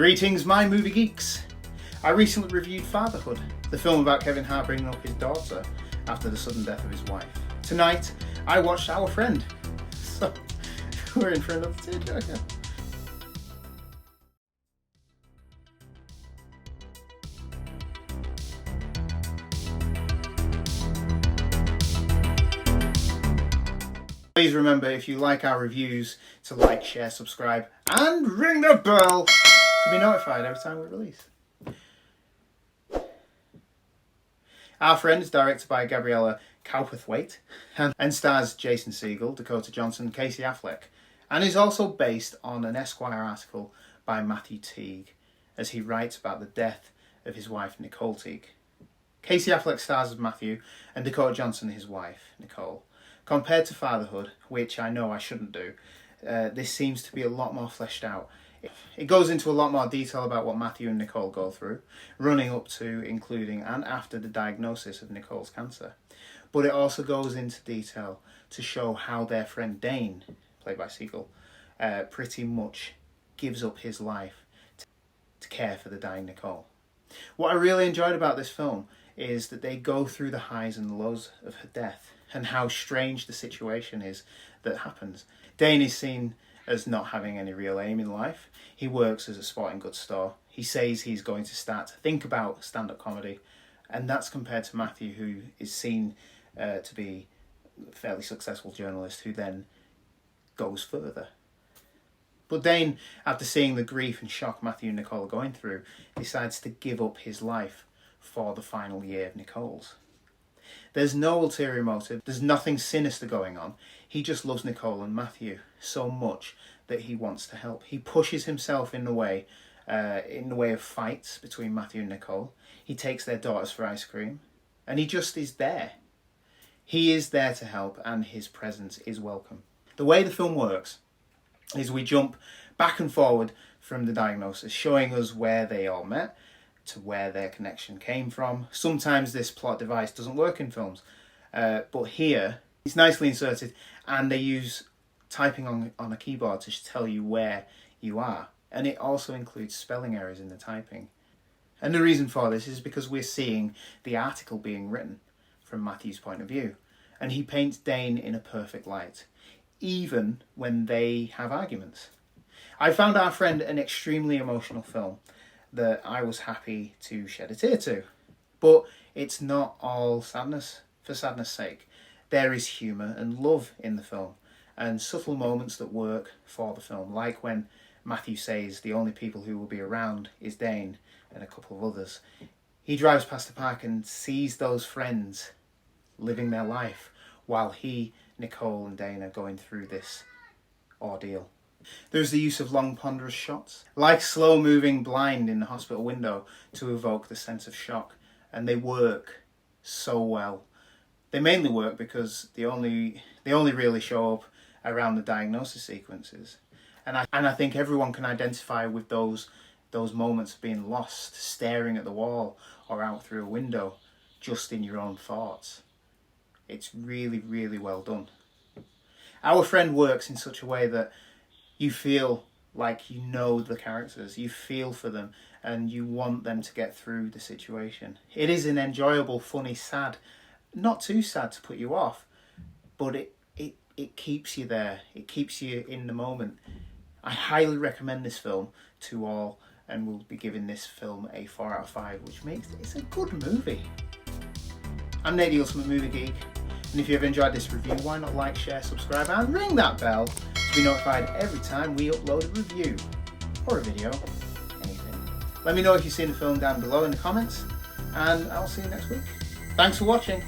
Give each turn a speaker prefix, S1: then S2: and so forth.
S1: Greetings, my movie geeks. I recently reviewed Fatherhood, the film about Kevin Hart bringing up his daughter after the sudden death of his wife. Tonight, I watched Our Friend. So, we're in for another tearjerker. Please remember, if you like our reviews, to like, share, subscribe, and ring the bell to be notified every time we release. Our Friend is directed by Gabriella Cowperthwaite and stars Jason Siegel, Dakota Johnson, Casey Affleck, and is also based on an Esquire article by Matthew Teague as he writes about the death of his wife Nicole Teague. Casey Affleck stars as Matthew and Dakota Johnson his wife, Nicole. Compared to Fatherhood, which I know I shouldn't do, this seems to be a lot more fleshed out. It goes into a lot more detail about what Matthew and Nicole go through, running up to, including, and after the diagnosis of Nicole's cancer. But it also goes into detail to show how their friend Dane, played by Siegel, pretty much gives up his life to care for the dying Nicole. What I really enjoyed about this film is that they go through the highs and lows of her death and how strange the situation is that happens. Dane is seen as not having any real aim in life. He works as a sporting goods store. He says he's going to start to think about stand-up comedy, and that's compared to Matthew, who is seen to be a fairly successful journalist who then goes further. But Dane, after seeing the grief and shock Matthew and Nicole are going through, decides to give up his life for the final year of Nicole's. There's no ulterior motive, there's nothing sinister going on. He just loves Nicole and Matthew so much that he wants to help. He pushes himself in the way of fights between Matthew and Nicole. He takes their daughters for ice cream, and he just is there. He is there to help, and his presence is welcome. The way the film works is we jump back and forward from the diagnosis, showing us where they all met, to where their connection came from. Sometimes this plot device doesn't work in films, but here it's nicely inserted, and they use typing on a keyboard to tell you where you are, and it also includes spelling errors in the typing. And the reason for this is because we're seeing the article being written from Matthew's point of view, and he paints Dane in a perfect light, even when they have arguments. I found Our Friend an extremely emotional film that I was happy to shed a tear to. But it's not all sadness for sadness' sake. There is humour and love in the film, and subtle moments that work for the film, like when Matthew says the only people who will be around is Dane and a couple of others. He drives past the park and sees those friends living their life while he, Nicole and Dane are going through this ordeal. There's the use of long ponderous shots, like slow-moving blind in the hospital window, to evoke the sense of shock, and they work so well. They mainly work because they only really show up around the diagnosis sequences, and I think everyone can identify with those moments of being lost, staring at the wall or out through a window, just in your own thoughts. It's really, really well done. Our Friend works in such a way that you feel like you know the characters, you feel for them, and you want them to get through the situation. It is an enjoyable, funny, sad, not too sad to put you off, but it keeps you there, it keeps you in the moment. I highly recommend this film to all, and we'll be giving this film a 4 out of 5, which makes it's a good movie. I'm Nate the Ultimate Movie Geek, and if you ever enjoyed this review, why not like, share, subscribe, and ring that bell to be notified every time we upload a review, or a video, anything. Let me know if you've seen the film down below in the comments, and I'll see you next week. Thanks for watching.